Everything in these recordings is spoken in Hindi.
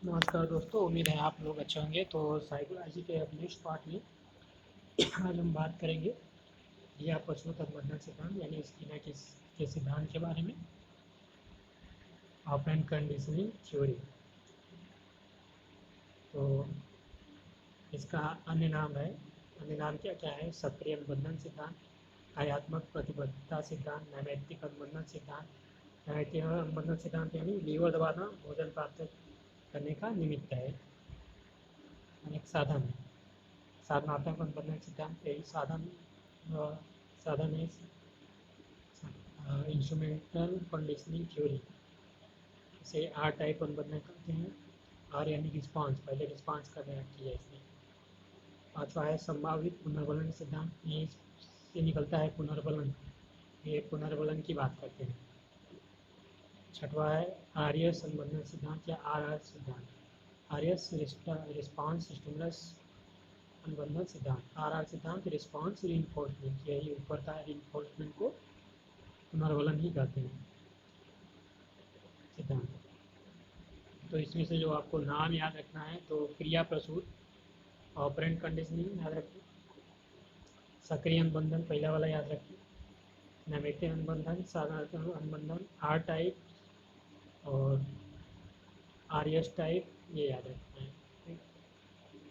नमस्कार दोस्तों, उम्मीद है आप लोग अच्छे होंगे। तो साइकोलॉजी के अब नेक्स्ट पार्ट में आज हम बात करेंगे क्रिया पशु तत्वबंधन सिद्धांत यानी स्किनर के सिद्धांत के बारे में। Operant conditioning theory. तो इसका अन्य नाम है, अन्य नाम क्या क्या है? सक्रिय अनुबंधन सिद्धांत, कार्यात्मक प्रतिबद्धता सिद्धांत, नैमित्तिक अनुबंधन सिद्धांत। नैमित्तिक अनुबंधन सिद्धांत यानी लीवर दबाना भोजन प्राप्त करने का निमित्त है, एक साधन है। साधनात्मक अनुबंधन सिद्धांत यही साधन है। इंस्ट्रूमेंटल कंडीशनिंग थ्योरी, इसे आर टाइप अनुबंधन कहते हैं। आर यानी रिस्पांस, पहले रिस्पांस करने किया इसने। पाँचवा है संभावित पुनर्वलन सिद्धांत, यहीं से निकलता है पुनर्वलन, ये पुनर्वलन की बात करते हैं। छठवा है आर्यस अनुबंधन सिद्धांत या आर आर सिद्धांत, आर्यस रिस्पांस स्टिमुलस अनुबंधन सिद्धांत। आर आर सिद्धांत रिस्पांस रीइंफोर्समेंट, यही ऊपर का रीइंफोर्समेंट को पुनर्वलन ही कहते हैं सिद्धांत। तो इसमें से जो आपको नाम याद रखना है तो क्रिया प्रसूत, ऑपरेंट कंडीशनिंग याद रखिए, सक्रिय अनुबंधन पहला वाला याद रखिए, नैमित्तिक अनुबंधन, साधारण अनुबंधन, आर टाइप और आर एस टाइप, ये याद रखना है।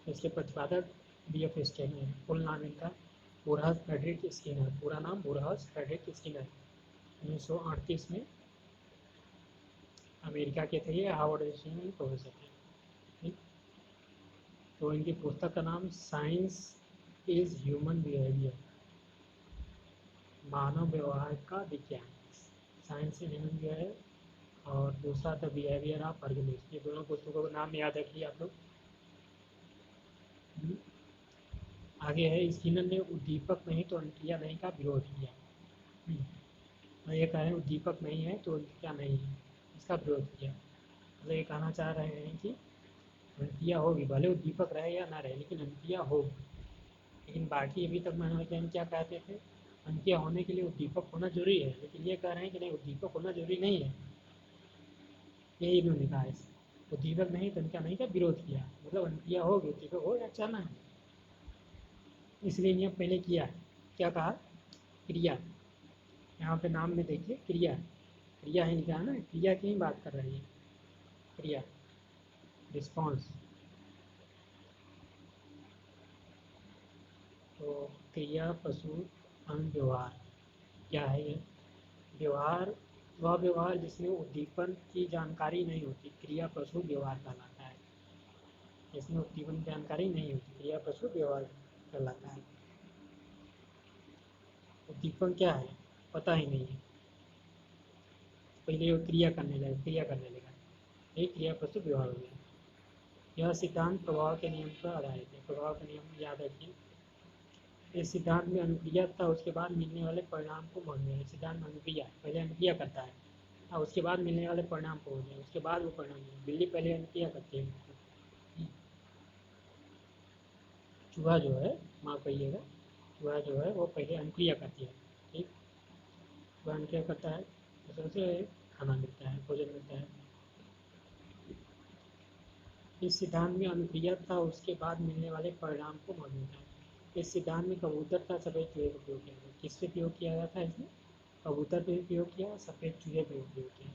इसके प्रतिपादक बी एफ स्किनर, फुल नाम इनका बुरहस फ्रेडरिक स्किनर, पूरा नाम बुरहस फ्रेडरिक स्किनर। 1938 में अमेरिका के थे ये, हार्वर्ड यूनिवर्सिटी में प्रोफेसर थे। ठीक, तो इनकी पुस्तक का नाम साइंस इज ह्यूमन बिहेवियर, मानव व्यवहार का विज्ञान, साइंस इज ह्यूमन बिहेवियर, और दूसरा द बिहेवियर ऑफ ऑर्गेनिज्म। ये दोनों पुस्तकों का नाम याद रखिए आप लोग। आगे है स्किनर ने उद्दीपक नहीं तो अनुक्रिया नहीं का विरोध किया। और ये कह रहे हैं उद्दीपक नहीं है तो अनुक्रिया नहीं है, इसका विरोध किया। मतलब ये कहना चाह रहे हैं कि अनुक्रिया होगी, भले उद्दीपक रहे या ना रहे, लेकिन अनुक्रिया होगी। लेकिन बाकी अभी तक मनोवैज्ञानिक क्या कहते थे, अनुक्रिया होने के लिए उद्दीपक होना जरूरी है, लेकिन ये कह रहे हैं कि नहीं, उद्दीपक होना जरूरी नहीं है। यही इन्होंने कहा है, उद्दीपक नहीं तो अनुक्रिया नहीं का विरोध किया। मतलब अनुक्रिया होगी, उद्दीपक हो या अच्छा ना है, इसलिए इन्हें पहले किया। क्या कहा? क्रिया, यहाँ पे नाम में देखिए क्रिया, क्रिया ही लिखा है ना, क्रिया की ही बात कर रही है। क्रिया, रिस्पॉन्स। तो क्रिया पशु व्यवहार क्या है ये? व्यवहार वह व्यवहार जिसमें उद्दीपन की जानकारी नहीं होती, क्रिया पशु व्यवहार कहलाता है। जिसमें उद्दीपन की जानकारी नहीं होती, क्रिया पशु व्यवहार कहलाता है। उद्दीपन क्या है पता ही नहीं है, पहले वो क्रिया करने लगा, ये क्रिया पशु व्यवहार हो गया। यह सिद्धांत प्रभाव के नियम पर आधारित है। प्रभाव का नियम याद रखिए। इस सिद्धांत में अनुक्रिया तथा उसके बाद मिलने वाले परिणाम को मान्य है। सिद्धांत में अनुक्रिया, पहले अनुक्रिया करता है और उसके बाद मिलने वाले परिणाम को मान्य है, उसके बाद वो परिणाम है। बिल्ली पहले अनुक्रिया करती है, चूहा जो है, माँ कहिएगा, चूहा जो है वो पहले अनुक्रिया करती है। ठीक, चूहा अनुक्रिया करता है, उसे खाना मिलता है, भोजन मिलता है। इस सिद्धांत में अनुक्रिया तथा उसके बाद मिलने वाले परिणाम को मान्यता है। इस सिद्धांत में कबूतर का सफ़ेद चूहे का प्रयोग किया गया। किससे प्रयोग किया गया था इसमें? कबूतर पे भी प्रयोग किया, सफ़ेद चूहे पे भी प्रयोग किया।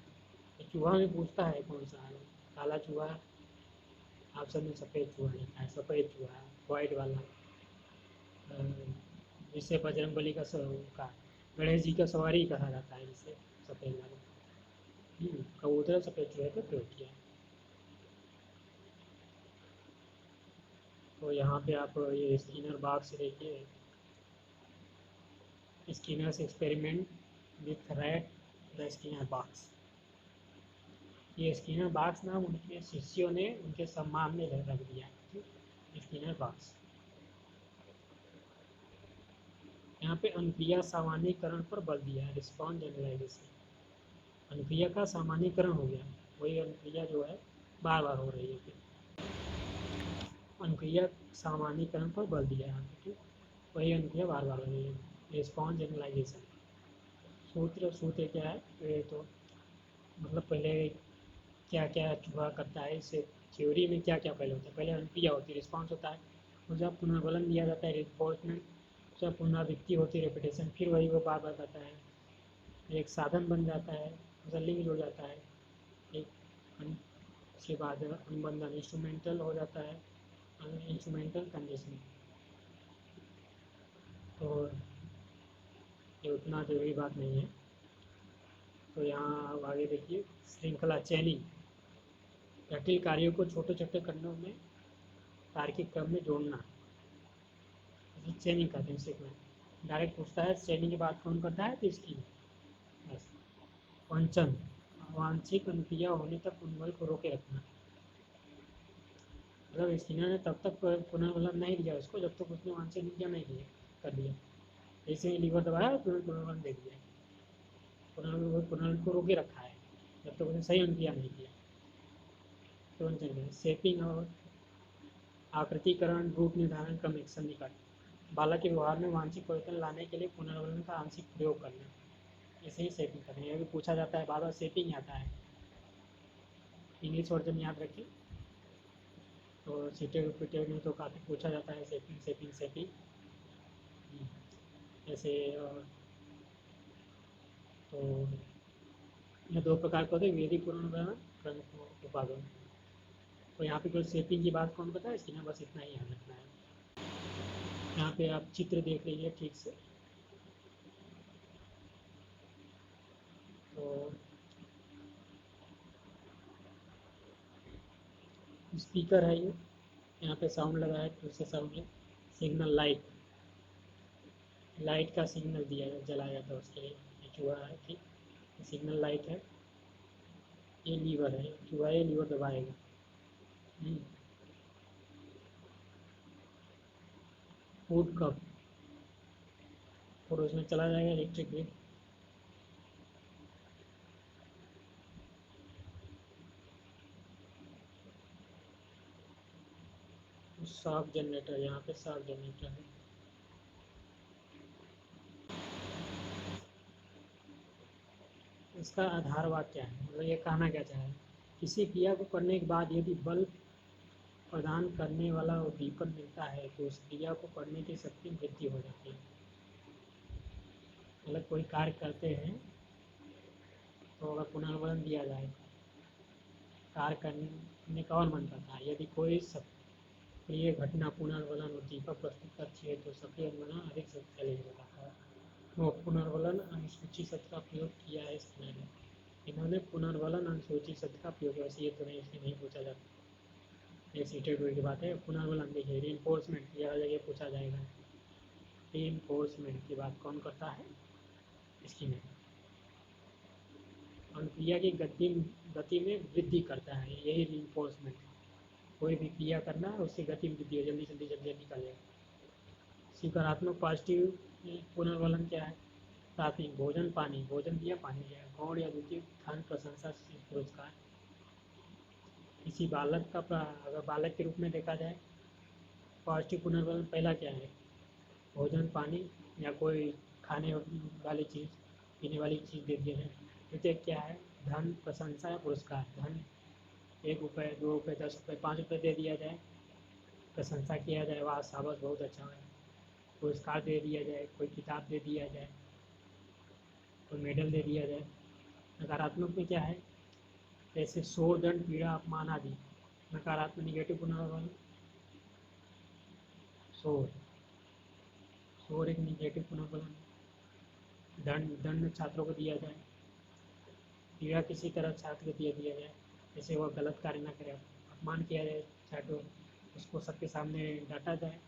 तो चूहा में पूछता है कौन सा है, काला चूहा, ऑप्शन में सफ़ेद चूहा लिखा है, सफ़ेद चूहा, वाइट वाला, जिससे बजरंगबली का गणेश जी का सवारी कहा जाता है, जिससे सफ़ेद वाला। कबूतर सफ़ेद चूहे पे प्रयोग किया। तो यहाँ पे आप ये स्किनर बॉक्स देखिए, Skinner's experiment with rat, the Skinner box. ये स्किनर बॉक्स नाम उनके शिष्यों ने उनके सम्मान में रख दिया, स्किनर बॉक्स। यहाँ पे अनुक्रिया सामान्यीकरण पर बल दिया है, रिस्पॉन्स जनरलाइजेशन। अनुक्रिया का सामान्यीकरण हो गया, वही अनुक्रिया जो है बार बार हो रही है। फिर अनुक्रिया सामान्यीकरण पर बल दिया है, ठीक, वही अनुक्रिया बार बार हो रही है, रिस्पॉन्स जनरलाइजेशन। सूत्र क्या है? ये तो मतलब पहले क्या क्या चूहा करता है, इस थ्योरी में क्या क्या पहले होता है। पहले अनुक्रिया होती है, रिस्पॉन्स होता है, और जब पुनर्बलन दिया जाता है रिइंफोर्समेंट, जब पुनरावृत्ति होती है रेपिटेशन, फिर वही वो बार बार करता है, एक साधन बन जाता है, लिंक जुड़ जाता है, एक उसके बाद अनुबंधन इंस्ट्रूमेंटल हो जाता है, इंस्ट्रूमेंटल कंडीशनिंग। तो ये उतना जरूरी बात नहीं है। तो यहाँ अब आगे देखिए, श्रृंखला चैनिंग, जटिल कार्यों को छोटे छोटे खंडों में तार्किक क्रम में जोड़ना, इसे चैनिंग कहते हैं। सीखना डायरेक्ट पूछता है चैनिंग की बात कौन करता है, तो इसकी बस। वंचन, वांछित अनुक्रिया होने तक उन्मूलन को रोके रखना, मतलब स्किनर ने तब तक पुनर्बलन नहीं दिया उसको जब तक उसने वांछित अनुक्रिया नहीं किया कर दिया। जैसे ही लीवर दबाया तुरंत पुनर्बलन दे दिया, पुनर्बलन को रोके रखा है जब तक उसने सही अनुक्रिया नहीं किया। तो वंचन शेपिंग और आकृतिकरण, रूप निर्धारण, क्रमिक सन्निकट, बालक के व्यवहार में वांछित परिवर्तन लाने के लिए पुनर्बलन का आंशिक प्रयोग करना, ऐसे ही शेपिंग करना। यह भी पूछा जाता है, बार बार शेपिंग आता है, इंग्लिश वर्जन याद रखिए। तो सीटेड रिपीटेड में तो काफ़ी पूछा जाता है शेपिंग शेपिंग शेपिंग। ऐसे तो ये दो प्रकार के होते हैं, वेदिक पुनर्बलन, क्रमिक उपागम। तो यहाँ पे कोई शेपिंग की बात कौन बताया, इसकी ना बस इतना ही याद रखना है। यहाँ पे आप चित्र देख लीजिए ठीक से। तो स्पीकर है ये, यहाँ पे साउंड लगा है, फिर से साउंड है। सिग्नल लाइट, लाइट का सिग्नल दिया जलाया जाता है उसके लिए, ये चूहा है ठीक, सिग्नल लाइट है। ये लीवर है, चूहा ये लीवर दबाएगा। फूड कप, और उसमें चला जाएगा इलेक्ट्रिक ग्रिड। शॉक जनरेटर, यहाँ पे शॉक जनरेटर है। इसका आधार वाक्य है, मतलब ये कहना क्या चाह है, किसी क्रिया को करने के बाद यदि बल प्रदान करने वाला उद्दीपक मिलता है तो उस क्रिया को करने की शक्ति वृद्धि हो जाती है। मतलब कोई कार्य करते हैं तो अगर पुनर्बलन दिया जाए, कार्य करने का और मन करता है, यदि कोई सक्रिय घटना पुनर्बलन उद्दीपक प्रस्तुत करती है तो सक्रिय अनुबंधन अधिक शक्तिशाली हो जाता है। वो पुनर्बलन अनुसूची शब्द का प्रयोग किया है इसने, इन्होंने पुनर्बलन अनुसूची शब्द का प्रयोग, वैसे ये तो नहीं, इसमें नहीं पूछा जाता, ये सीटेड हुई की बात है। पुनर्बलन देखिए, रीइंफोर्समेंट यह जगह पूछा जाएगा, रीइंफोर्समेंट की बात कौन करता है, इसकी में अनुक्रिया की गति में वृद्धि करता है, यही रीइंफोर्समेंट। कोई भी क्रिया करना है उसकी गति में वृद्धि हो, जल्दी जल्दी जल्दी निकलेगा। सकारात्मक पॉजिटिव पुनर्बलन क्या है, प्राथमिक भोजन पानी, भोजन दिया पानी दिया, गौण या द्वितीय धन प्रशंसा पुरस्कार। किसी बालक का अगर बालक के रूप में देखा जाए, पॉजिटिव पुनर्बलन पहला क्या है, भोजन पानी या कोई खाने वाली चीज़, पीने वाली चीज़ दे दिया जाए। द्वितीय क्या है, धन प्रशंसा या पुरस्कार, धन 1 रुपये 2 रुपये 10 रुपये 5 रुपये दे दिया जाए, प्रशंसा किया जाए, वाह शाबाश बहुत अच्छा है, पुरस्कार दे दिया जाए, कोई किताब दे दिया जाए, कोई मेडल दे दिया जाए। नकारात्मक में क्या है, जैसे शोर दंड पीड़ा अपमान आदि। नकारात्मक निगेटिव पुनर्बलन, शोर, शोर एक निगेटिव पुनर्बलन। दंड, दंड छात्रों को दिया जाए, पीड़ा किसी तरह छात्र को दिया जाए, जैसे वह गलत कार्य न करे, अपमान किया जाए छात्रों, उसको सबके सामने डांटा जाए।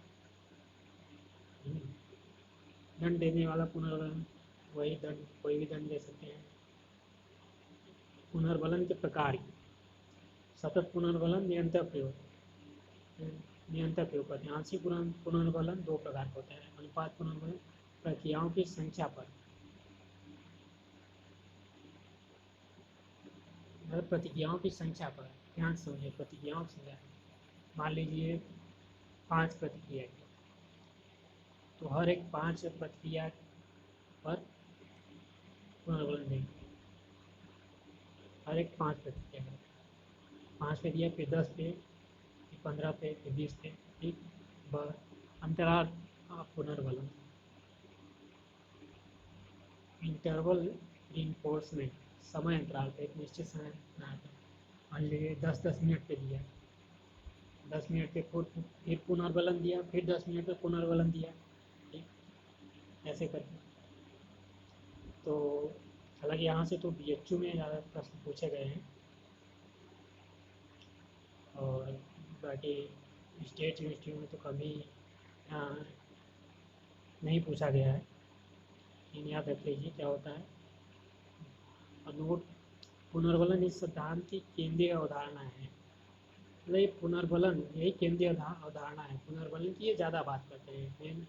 दंड देने वाला पुनर्बलन, वही दंड, कोई भी दंड दे सकते हैं। पुनर्बलन के प्रकार, सतत पुनर्बलन, निरंतर प्रयोग, निरंतर प्रयोग करते हैं। आंशिक पुनर्बलन 2 प्रकार का होता है, अनुपात पुनर्बलन प्रक्रियाओं की संख्या पर, मतलब प्रतिक्रियाओं की संख्या पर, ध्यान से समझिए, प्रतिक्रियाओं की संख्या। मान लीजिए 5 प्रतिक्रिया, तो हर एक 5 प्रतिक्रिया पर पुनर्बलन देंगे, हर एक 5 प्रतिक्रिया पर। 5 पे दिया, फिर 10 पे, फिर 15 पे, फिर 20 पे, ठीक। अंतराल पुनर्बलन, इंटरवल रिइंफोर्समेंट, समय अंतराल पे, एक निश्चित समय अंतराल पे, मान लीजिए 10-10 मिनट पे दिया, 10 मिनट पे फिर पुनर्बलन दिया, फिर 10 मिनट पे पुनर्बलन दिया, ठीक, ऐसे करके। तो हालांकि यहाँ से तो BHU में ज़्यादा प्रश्न पूछे गए हैं, और बाकी स्टेट यूनिवर्सिटी में तो कभी नहीं पूछा गया है, लेकिन याद रख लीजिए क्या होता है। नोट, पुनर्बलन इस सिद्धांत की केंद्रीय अवधारणा है, मतलब ये पुनर्बलन यही केंद्रीय अवधारणा है, पुनर्बलन की ये ज़्यादा बात करते हैं, मेन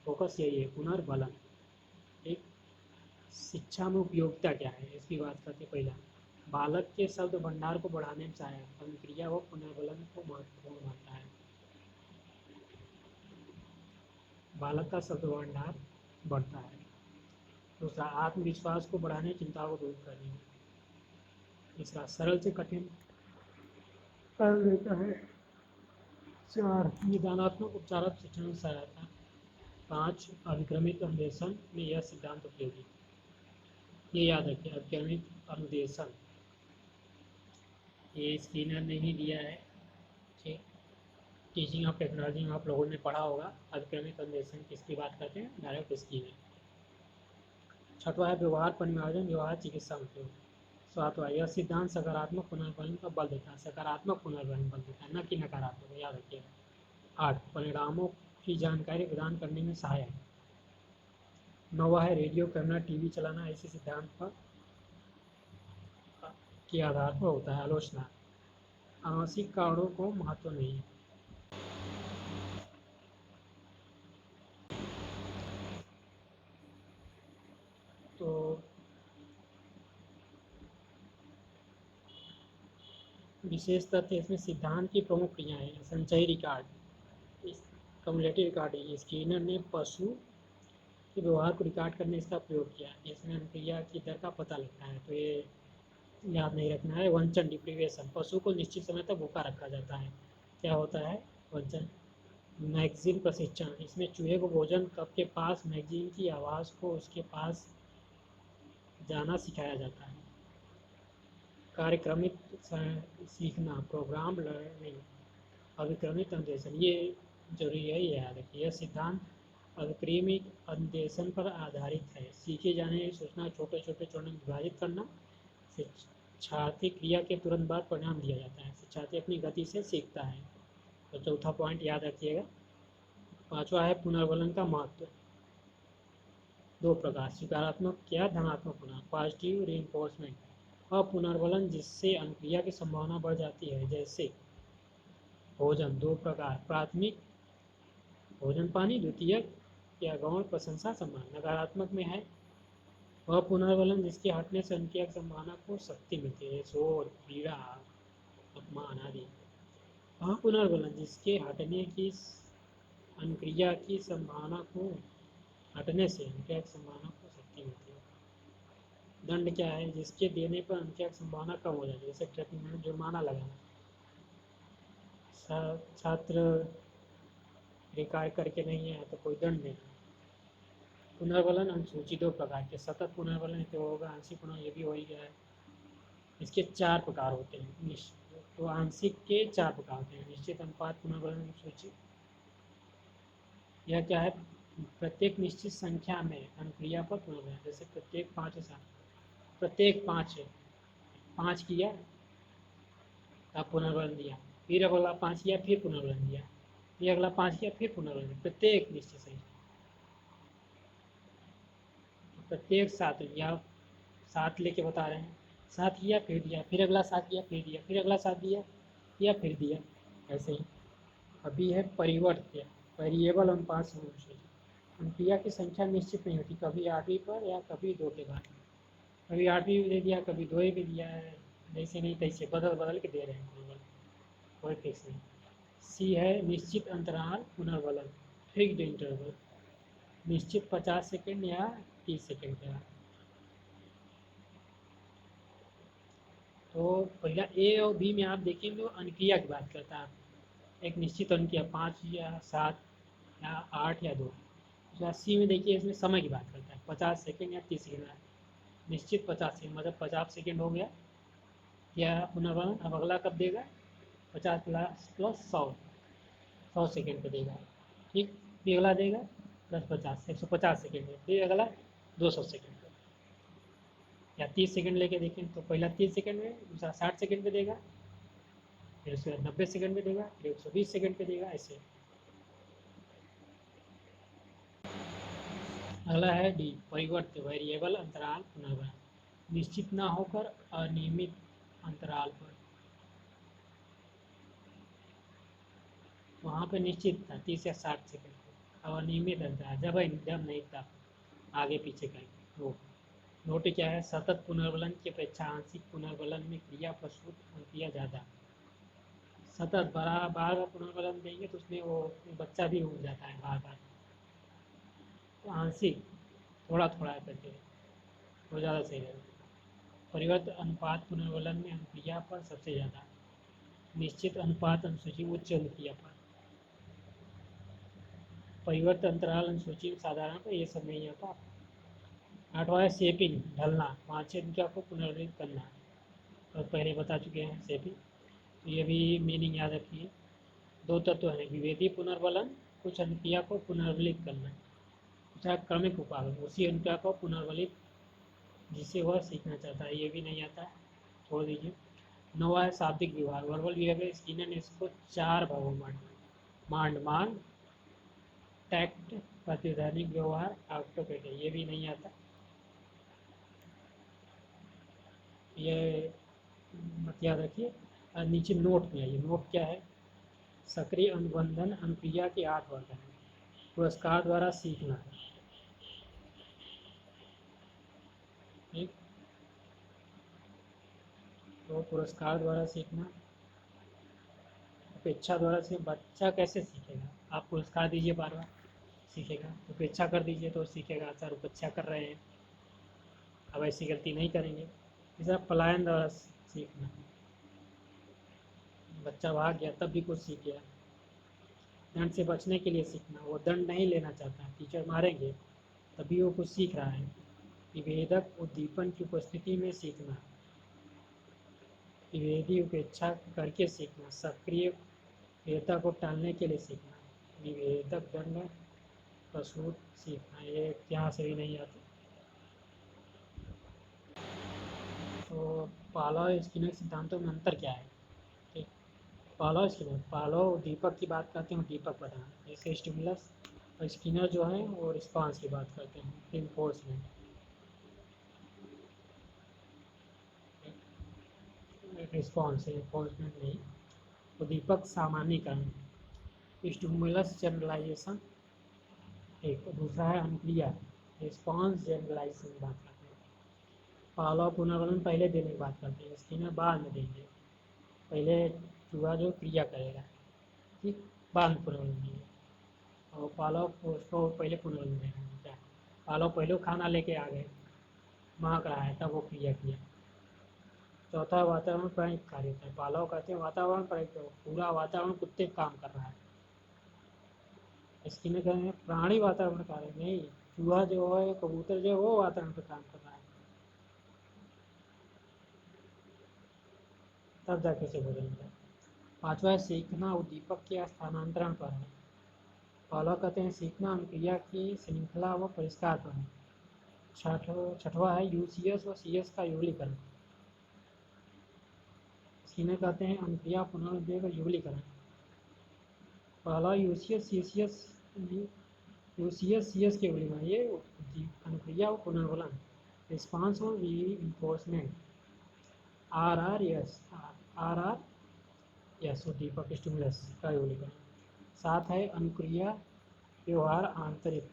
फोकस यही है पुनर्बलन। एक शिक्षा में उपयोगिता क्या है इसकी बात करते पहला, बालक के शब्द भंडार को बढ़ाने में सहायक अनुक्रिया व पुनर्बलन को महत्वपूर्ण मानता है। बालक का शब्द भंडार बढ़ता है। दूसरा, आत्मविश्वास को बढ़ाने, चिंता को दूर करने में। तीसरा, सरल से कठिन कर देता है। 4, निदानात्मक उपचारक शिक्षण में सहायता। 5, अभिक्रमित अनुदेशन में यह सिद्धांत उपयोगी। ये याद रखिए, अभिक्रमित अनुदेशन, ये स्किनर ने ही दिया है, ठीक। टीचिंग ऑफ टेक्नोलॉजी में आप लोगों ने पढ़ा होगा, अभिक्रमित अनुदेशन किसकी बात करते हैं, डायरेक्ट स्किनर। 6वां है व्यवहार परिमार्जन, व्यवहार चिकित्सा उपयोग। 7वां, यह सिद्धांत सकारात्मक पुनर्बलन पर बल देता है, सकारात्मक पुनर्बलन बल देता है, न कि नकारात्मक, याद रखिएगा। 8, परिणामों की जानकारी प्रदान करने में सहायक। 9वां है रेडियो, कैमरा, टीवी चलाना ऐसे सिद्धांत पर के आधार पर होता है। आलोचना, आंशिक कारणों को महत्व नहीं। तो विशेष तथ्य इसमें सिद्धांत की प्रमुख क्रियाएं हैं। संचयी रिकॉर्ड, कम्युलेटिव रिकॉर्डिंग, स्किनर ने पशु के व्यवहार को रिकॉर्ड करने इसका प्रयोग किया, इसमें अनुक्रिया की दर का पता लगता है, तो ये याद नहीं रखना है। वंचन, डिप्रीवेशन, पशु को निश्चित समय तक भूखा रखा जाता है, क्या होता है, वंचन। मैगजीन प्रशिक्षण, इसमें चूहे को भोजन कप के पास मैगजीन की आवाज़ को उसके पास जाना सिखाया जाता है। कार्यक्रमित सीखना, प्रोग्राम लर्निंग, अभिक्रमित अनुदेशन, ये जरूरी है, ये याद रखिए। यह सिद्धांत अभिक्रमित अनुदेशन पर आधारित है। सीखे जाने की सूचना छोटे छोटे चरणों में विभाजित करना, शिक्षार्थी क्रिया के तुरंत बाद परिणाम दिया जाता है, शिक्षार्थी अपनी गति से सीखता है। तो चौथा पॉइंट याद रखिएगा। 5वां है पुनर्बलन का महत्व। 2 प्रकार, सकारात्मक या धनात्मक पुनर्बलन, पॉजिटिव रीइंफोर्समेंट, और पुनर्बलन जिससे अनुक्रिया की संभावना बढ़ जाती है, जैसे भोजन। 2 प्रकार, प्राथमिक भोजन पानी, द्वितीयक या गौण प्रशंसा सम्मान। नकारात्मक में है वह पुनर्बलन जिसके हटने से अनुक्रिया की संभावना को शक्ति मिलती है, शोर, पीड़ा, अपमान आदि। वह पुनर्बलन जिसके हटने की अनुक्रिया की संभावना को हटने से अनुक्रिया की संभावना को शक्ति मिलती है। दंड क्या है, जिसके देने पर अनुक्रिया की संभावना कम हो जाती है, जैसे ट्रैफिक जुर्माना लगाना। छात्र रिकॉर्ड करके नहीं आया तो कोई दंड देना। पुनर्बलन अनुसूची 2 प्रकार के, सतत पुनर्बलन तो होगा, आंशिक पुनर्बलन ये भी हो ही गया है। इसके 4 प्रकार होते हैं, तो आंशिक के 4 प्रकार होते हैं। निश्चित अनुपात पुनर्बलन अनुसूची, यह क्या है, प्रत्येक निश्चित संख्या में अनुक्रिया पर पुनर्बलन, जैसे प्रत्येक 5 है, प्रत्येक 5 है, 5 किया आप पुनर्बलन दिया, फिर अगला 5 किया फिर पुनर्बलन दिया, फिर अगला 5 किया फिर पुनर्बलन, प्रत्येक निश्चित संख्या, प्रत्येक 7 या 7 लेके बता रहे हैं, 7 किया फिर दिया, फिर अगला 7 किया फिर दिया, फिर अगला 7 दिया या फिर दिया, ऐसे ही। अभी है परिवर्त्य, वेरिएबल अनुपात समूह, अनुक्रिया की संख्या निश्चित नहीं होती, कभी 8वीं पर या कभी 2 के बाद, कभी 8वीं भी दे दिया, कभी 2 भी दिया है, जैसे नहीं तैसे बदल बदल के दे रहे हैं पुनर्बलन, कोई फिक्स नहीं। सी है निश्चित अंतराल पुनर्बलन, फिक्स्ड इंटरवल, निश्चित 50 सेकेंड या 30 सेकेंड का। तो पहला ए और बी में आप देखेंगे तो अनुक्रिया की बात करता है, एक निश्चित अनुक्रिया 5 या 7 या 8 या 2। जो 80 में देखिए इसमें समय की बात करता है, 50 सेकेंड या 30 सेकेंड है, निश्चित 50 सेकेंड, मतलब 50 सेकेंड हो गया या पुनर्वलन। अब अगला कब देगा, 50 प्लस प्लस 100 सेकेंड पे देगा, ठीक। फिर अगला देगा प्लस 50 150 सेकेंड में, फिर अगला 200 सेकेंड पे, या 30 सेकेंड लेके देखें तो पहला 30 सेकेंड में, दूसरा 60 सेकेंड पे देगा, फिर उसके बाद 90 सेकेंड पे देगा, फिर 120 सेकेंड पे देगा, ऐसे। अगला है डी, परिवर्त वेरिएबल अंतराल पुनर्वलन, निश्चित ना होकर अनियमित अंतराल पर। वहाँ पे निश्चित था 30 या 60 सेकेंड, और अनियमित अंतराल जब एकदम नहीं था, आगे पीछे कहीं वो। नोट क्या है, सतत पुनर्वलन की अपेक्षा आंशिक पुनर्वलन में क्रिया प्रसूत क्रिया ज़्यादा। सतत बार बार पुनर्वलन देंगे तो उसमें वो बच्चा भी हो जाता है बार बार, तो आंशिक थोड़ा थोड़ा करके वो ज़्यादा सही रहेगा। परिवर्त अनुपात पुनर्वलन में अनुक्रिया पर सबसे ज़्यादा, निश्चित अनुपात अनुसूची उच्च अनुक्रिया पर। परिवर्त अंतराल अनुसूची में साधारण पर ये सब नहीं आता। 8वां है शेपिंग, ढलना, 5 अनुक्रिया को पुनर्वलित करना, तो पहले बता चुके हैं शेपिंग, तो ये भी मीनिंग याद रखिए। 2 तत्व हैं, विभेदी पुनर्वलन, कुछ अनुक्रिया को पुनर्वलित करना, दूसरा क्रमिक उपागम, उसी अनुक्रिया को पुनर्वलित जिसे वह सीखना चाहता है, ये भी नहीं आता, छोड़ दीजिए। 9वां है शाब्दिक व्यवहार, वर्बल बिहेवियर, स्किनर ने इसको 4 भागों में मान, टैक्ट, प्रतिध्वनिक व्यवहार, ऑक्टोपेड, ये भी नहीं आता, ये मत याद रखिए। नीचे नोट में आइए, नोट क्या है, सक्रिय अनुबंधन अनुक्रिया के 8 वर्ग हैं, पुरस्कार द्वारा सीखना, ठीक। तो पुरस्कार द्वारा सीखना, अपेक्षा द्वारा से बच्चा कैसे सीखेगा, आप पुरस्कार दीजिए बार बार सीखेगा, उपेक्षा कर दीजिए तो सीखेगा, सर उपेक्षा कर रहे हैं, अब ऐसी गलती नहीं करेंगे। तीसरा पलायन द्वारा सीखना, बच्चा भाग गया तब भी कुछ सीख गया। दंड से बचने के लिए सीखना, वो दंड नहीं लेना चाहता, टीचर मारेंगे तभी वो कुछ सीख रहा है। विभेदक उद्दीपन की उपस्थिति में सीखना, विभेदी उपेक्षा करके सीखना, सक्रिय क्रियता को टालने के लिए सीखना, विभेदक दंड प्रसूत सीखना, ये यहाँ से भी नहीं आती। तो पावलोव स्किनर सिद्धांतों में अंतर क्या है, ठीक। पावलोव स्किनर, पावलोव दीपक की बात करते हैं, दीपक बताना, जैसे स्टिमुलस, और स्किनर जो है वो रिस्पांस की बात करते हैं, इन्फोर्समेंट, रिस्पॉन्स है, इन्फोर्समेंट नहीं। तो दीपक सामान्यीकरण, स्टिमुलस जनरलाइजेशन, एक दूसरा है अनुक्रिया, रिस्पॉन्स जनरलाइजेशन की बात करते हैं। पावलोव पुनर्वलन पहले देने की बात करते हैं, स्किनर बाद में देंगे, पहले चूहा जो क्रिया करेगा, ठीक, बाद में पुनर्वलन देंगे। और पावलोव को उसको पहले पुनर्वलन देना क्या, पावलोव पहले खाना लेके आ गए, महक रहा है, तब वो क्रिया किया। चौथा वातावरण प्राणिक कार्य होता है, पावलोव कहते हैं वातावरण प्राणिक, पूरा वातावरण कुत्ते काम कर रहा है, स्किनर कहते हैं प्राणी वातावरण कार्य नहीं, चूहा जो है, कबूतर जो है वो वातावरण पर काम कर रहा है, तब जाके से बदलेंगे। 5वां है सीखना उद्दीपक के स्थानांतरण पर है, पावलोव कहते हैं सीखना अनुक्रिया की श्रृंखला व परिष्कार पर है। 6वां है यूसीएस व सीएस का युगलीकरण, स्किनर कहते हैं अनुक्रिया पुनर्विवेक व युगलीकरण। पावलोव यूसीएस सीएस के युगलीकरण, ये अनुक्रिया व पुनर्वलन, रिस्पांस और रीइंफोर्समेंट, आर यस उद्दीपक स्टिमुलस का युगलीकरण। 7 है अनुक्रिया व्यवहार आंतरिक,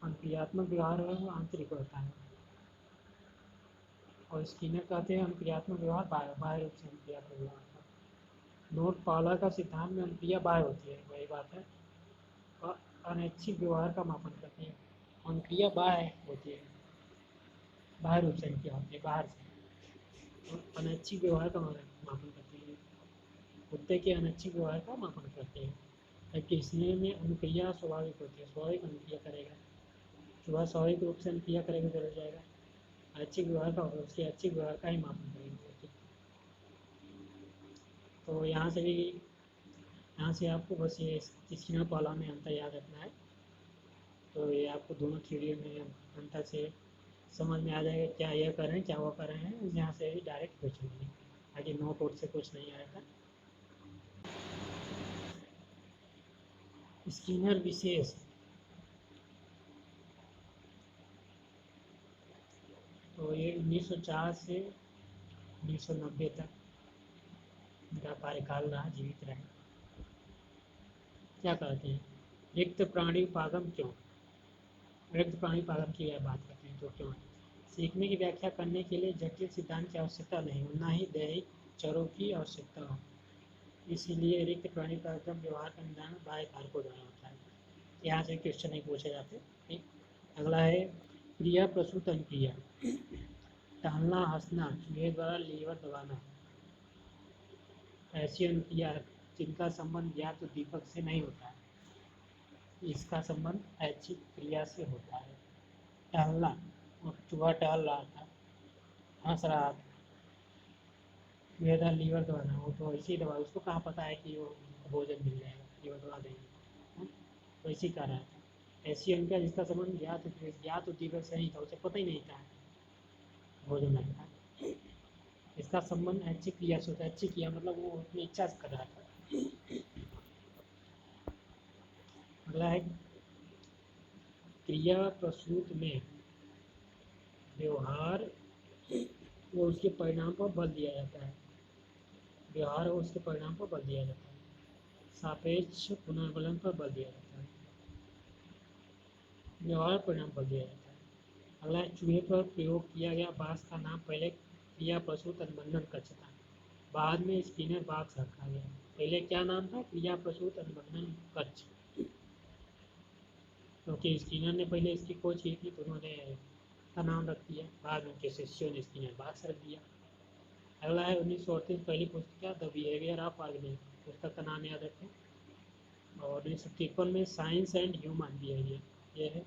अनुक्रियात्मक व्यवहार है वो आंतरिक होता है, और स्किनर कहते हैं अनुक्रियात्मक व्यवहार बाह्य रूप से अनुक्रियात्मक व्यवहार। नोट, पावलोव का सिद्धांत में अनुक्रिया बाह्य होती है, वही बात है, और अनैच्छिक व्यवहार का मापन करती है, अनुक्रिया बाह्य होती है, बाह्य रूप से अनुक्रिया होती है, बाहर से। अनैच्छिक व्यवहार का मापन करते हैं, कुत्ते के अनैच्छिक व्यवहार का मापन करते हैं। जबकि स्नेह में अनुक्रिया स्वाभाविक होती है, स्वाभाविक अनुक्रिया करेगा, सुबह स्वाभाविक रूप से अनुक्रिया करेगा तो रह जाएगा। ऐच्छिक व्यवहार का होगा, उसके ऐच्छिक व्यवहार का ही मापन करेंगे। तो यहाँ से आपको बस ये स्किनर पाला में अंतर याद रखना है। तो ये आपको दोनों थ्योरी में अंतर से समझ में आ जाएगा, क्या यह कर रहे हैं क्या वो कर रहे हैं। यहाँ से डायरेक्ट क्वेश्चन होंगे, आगे नोट वोट से कुछ नहीं आएगा। स्किनर विशेष तो ये 1904 से 1990 तक मेरा कार्यकाल रहा, जीवित रहे। क्या कहते हैं, रिक्त प्राणी पागम क्यों, रिक्त प्राणी पागम की बात करते हैं तो क्यों। सीखने की व्याख्या करने के लिए जटिल सिद्धांत की आवश्यकता नहीं हो, ना ही दैहिक चरों की आवश्यकता हो, इसीलिए रिक्त प्राणी पागम व्यवहार का निदान बाह्य कारकों द्वारा होता है। यहाँ से क्वेश्चन नहीं पूछे जाते। ठीक, अगला है क्रिया प्रसूत अनुक्रिया। टहलना, हंसना, चूहे द्वारा लीवर दबाना, ऐसी अनुक्रिया जिनका संबंध या तो दीपक से नहीं होता है, इसका संबंध ऐच्छिक क्रिया से होता है। टहलना, चूहा टहल रहा था, हंस रहा था, चूहे द्वारा लीवर दबाना, वो तो ऐसे ही दबा, उसको कहाँ पता है कि वो भोजन मिल जाएगा, लीवर दबा देंगे, वैसे ही कर रहा था। ऐसी अनुक्रिया जिसका संबंध ज्ञात तो दीपक से नहीं था, उसे पता ही नहीं था भोजन लगता है, इसका संबंध ऐच्छिक क्रिया से होता है। ऐच्छिक क्रिया मतलब वो अपनी इच्छा से कर रहा था। अगला है क्रिया प्रसूत में व्यवहार वो उसके परिणाम पर बल दिया जाता है, व्यवहार और उसके परिणाम पर बल दिया जाता है, सापेक्ष पुनर्बलन पर बल दिया जाता है, व्यवहार परिणाम पर दिया जाता है। अगला चूहे पर प्रयोग किया गया बांस का नाम पहले क्रिया प्रसूत अनुबंधन कक्ष था, बाद में स्किनर बॉक्स रखा गया। पहले क्या नाम था, क्रिया प्रसूत अनुबंधन कक्ष, क्योंकि स्किनर ने पहले इसकी खोज की थी तो उन्होंने का नाम रख दिया, बाद में उनके शिष्यों ने स्किनर बॉक्स रख दिया। अगला है 1938 पहली पुस्तक द बिहेवियर ऑफ ऑर्गेनिज्म, पुस्तक का नाम याद रखें। और 1953 में साइंस एंड ह्यूमन बिहेवियर, ये है,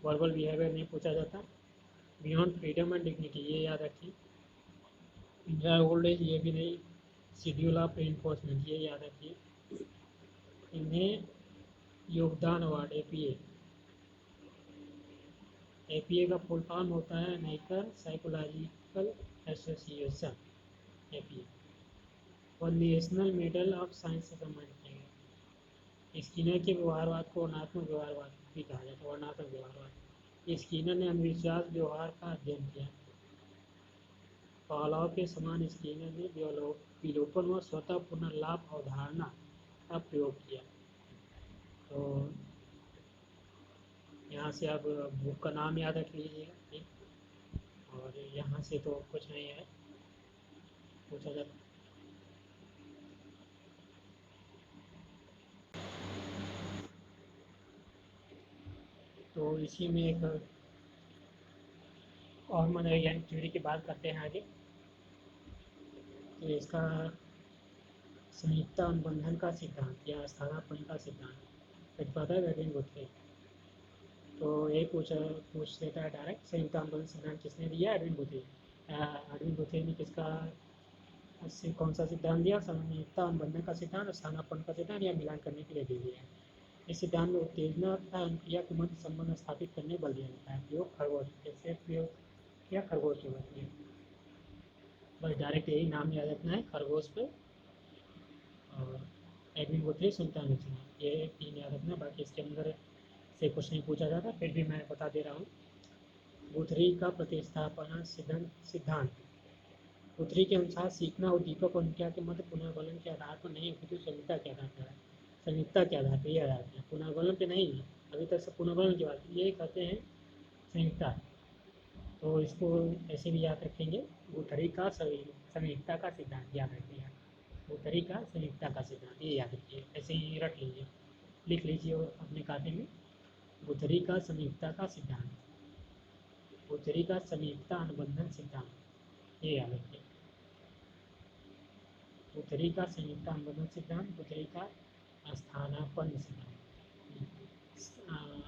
वर्बल बिहेवियर नहीं पूछा जाता। बियॉन्ड फ्रीडम एंड डिग्निटी, ये याद रखिए। इंडिया ओल्ड एज, ये भी नहीं। शेड्यूल ऑफ एनफोर्समेंट, ये याद रखिए। इन्हें योगदान अवार्ड एपीए का फुल फॉर्म होता है अमेरिकन साइकोलॉजिकल एसोसिएशन, एपीए। और नेशनल मेडल ऑफ साइंस से सम्मानित किया गया। स्किनर के व्यवहारवाद को वर्णात्मक व्यवहारवाद भी कहा जाता है, वर्णात्मक व्यवहारवाद। स्किनर ने अंधविश्वास व्यवहार का अध्ययन किया। पावलोव के समान स्किनर ने विलोपन व स्वतः पुनर्लाभ अवधारणा का प्रयोग किया। तो यहाँ से आप बुक का नाम याद रख लीजिएगा, ठीक। और यहाँ से तो कुछ नहीं है पूछा जाता। तो इसी में एक और मनोवैज्ञानिक थ्योरी की बात करते हैं आगे। तो इसका संयुक्त अनुबंधन का सिद्धांत या स्थानापन्न का सिद्धांत प्रतिपादक एडविन गुथ्रे। तो ये पूछ लेता है डायरेक्ट, संयुक्त अनुबंधन सिद्धांत किसने दिया, एडविन गुथ्रे। एडविन गुथ्रे ने किसका कौन सा सिद्धांत दिया, संयुक्त अनुबंधन का सिद्धांत और स्थानापन्न का सिद्धांत, या मिलान करने के लिए दे दिया है। इस सिद्धांत में उत्तेजना तथा अनुक्रिया के मध्य संबंध स्थापित करने बल दिया जाता है। प्रयोग खरगोश, जैसे प्रयोग किया खरगोश के बल, बस डायरेक्ट यही नाम याद रखना है, खरगोश पे और एडविन गुथ्रे, सुल्तान सिद्धांत, ये तीन याद रखना। बाकी इसके अंदर से कुछ नहीं पूछा जाता, फिर भी मैं बता दे रहा हूँ। गुथ्री का प्रतिस्थापना सिद्धांत। गुथ्री के अनुसार सीखना उद्दीपक और अनुक्रिया के मध्य पुनर्बलन के आधार पर नहीं अपितु संयुक्ता के आधार पर है। संयुक्ता के आधार पर यह आधार है, पुनर्बलन पे नहीं है। अभी तक से पुनर्बलन की बात, ये कहते हैं संयुक्ता। तो इसको ऐसे भी याद रखेंगे, गुथ्री का संयुक्ता का सिद्धांत याद रखिएगा। गुथ्री का संयुक्ता का सिद्धांत, ये याद रखिए, ऐसे ही रख लीजिए, लिख लीजिए अपने कापी में। गुथ्री का संयुक्ता का सिद्धांत, गुथ्री का संयुक्ता अनुबंधन सिद्धांत, ये याद रखिए। उत्तरी का संयुक्तानुबंधन सिद्धांत, उत्तरी का स्थानापन्न सिद्धांत।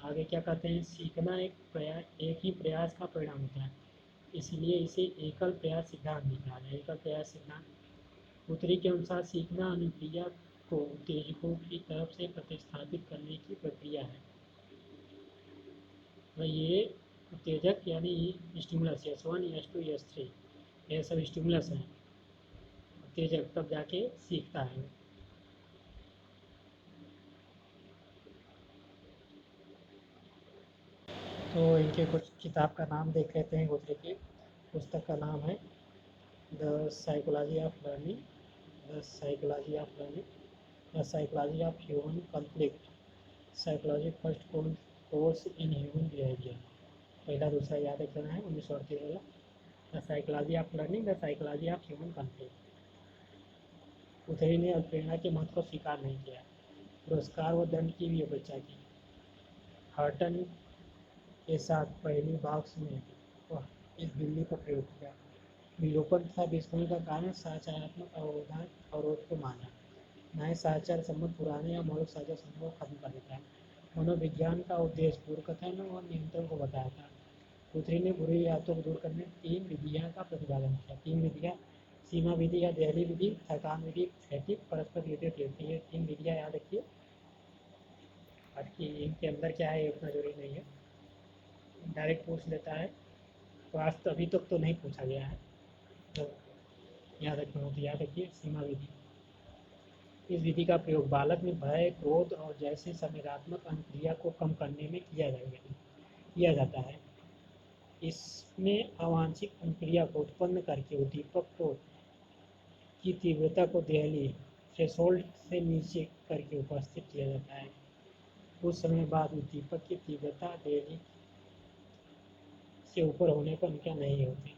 आगे क्या कहते हैं, सीखना एक ही प्रयास का परिणाम होता है, इसलिए इसे एकल प्रयास सिद्धांत भी कहा जाए। एकल प्रयास सिद्धांत। उत्तरी के अनुसार सीखना अनुक्रिया को उत्तेजकों की तरफ से प्रतिस्थापित करने की प्रक्रिया है। तो ये उत्तेजक यानी स्टिमुलस S1, S2, S3 ये सब स्टिमुलस हैं, उत्तेजक, तब जाके सीखता है। तो इनके कुछ किताब का नाम देख लेते हैं। गुथरी की पुस्तक का नाम है the psychology of learning, the psychology of learning, the psychology of human conflict, psychology first course in human behaviour. पहला दूसरा याद रखना है, 1938 वाला। The psychology of learning, the psychology of human conflict. गुथरी ने प्रेरणा के महत्व को स्वीकार नहीं किया, पुरस्कार व दंड की भी अपेक्षा की। हर्टन के साथ पहली बॉक्स में इस बिल्ली का प्रयोग किया। विलोपन तथा विस्मरण का कारण साचारात्मक अवरोध को माना। नए साचार सम्मत पुराने या मौलिक साचार सम्मत को खत्म कर देता है। मनोविज्ञान का उद्देश्य पूर्वकथन और नियंत्रण को बताया था। गुथरी ने बुरी आदतों को दूर करने 3 विधियां का प्रतिपादन किया। 3 विधियां, सीमा विधि या दहली विधि, थकान विधि, स्थैतिक परस्पर विरोधी। ये 3 विधियां याद रखिए। बाकी इनके अंदर क्या है उतना जरूरी नहीं है, डायरेक्ट पूछ लेता है, तो आज तो अभी तक तो नहीं पूछा गया है, तो याद रखना हो तो याद रखिए। सीमा विधि, इस विधि का प्रयोग बालक में भय, क्रोध और जैसे संवेदनात्मक अनुक्रिया को कम करने में किया जाता है। इसमें अवांछित अनुक्रिया को उत्पन्न करके उद्दीपक की तीव्रता को दहली थ्रेशोल्ड से नीचे करके उपस्थित किया जाता है। कुछ समय बाद उद्दीपक की तीव्रता दहली से ऊपर होने पर अनुक्रिया नहीं होती।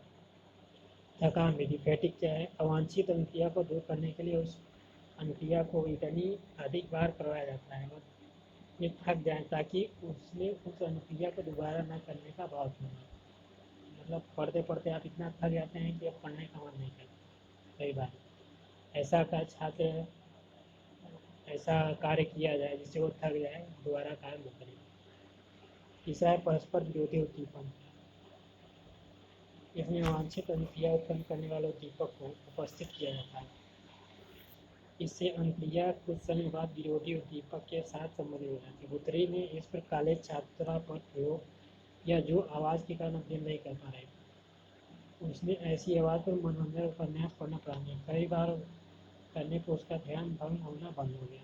थकान विधि, फैटिग क्या है, अवांछित अनुक्रिया को दूर करने के लिए उस अनुक्रिया को इतनी अधिक बार करवाया जाता है ये थक जाए, ताकि उसमें उस अनुक्रिया को दोबारा न करने का भाव होगा। मतलब पढ़ते पढ़ते आप इतना थक जाते हैं कि अब पढ़ने का मन नहीं करता। कई बार ऐसा का छात्र ऐसा कार्य किया जाए जिससे वो थक जाए, दोबारा कार्य न करें। तीसरा है परस्पर विरोधी उद्दीपन। इसमें अवांछित अनुक्रिया उत्पन्न करने वाले उद्दीपक को उपस्थित किया जाता है। इससे अनुक्रिया कुछ समय बाद विरोधी उद्दीपक के साथ संबंधित हो जाती है। गुथरी ने इस पर कॉलेज छात्रा पर प्रयोग या जो आवाज़ के कारण अध्ययन नहीं कर पा रहे, उसने ऐसी आवाज़ पर मनोरंजन उपन्यास पढ़ना प्रारंभ किया। कई बार करने पर उसका ध्यान भंग होना बंद हो गया।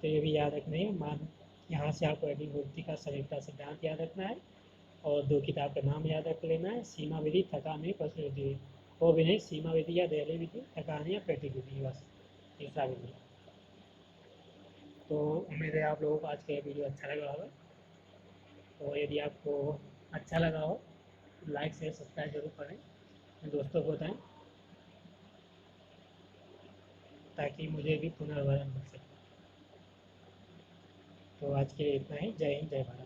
तो ये भी याद रखना है। यहाँ से आपको एडिंग गुथरी का संयुक्ता सिद्धांत याद रखना है और 2 किताब का नाम याद रख लेना है, सीमा विधि, थकान विधि, प्रश्न विधि। वो भी नहीं, सीमा विधि या दहली विधि, थकान या फैटिग विधि, बस तीसरा विधि। तो उम्मीद है आप लोगों को आज का ये वीडियो अच्छा लगा होगा। तो यदि आपको अच्छा लगा हो तो लाइक शेयर सब्सक्राइब जरूर करें, अपने दोस्तों को बताएं, ताकि मुझे भी पुनर्वारण मिल सके। तो आज के लिए इतना ही। जय हिंद, जय भारत।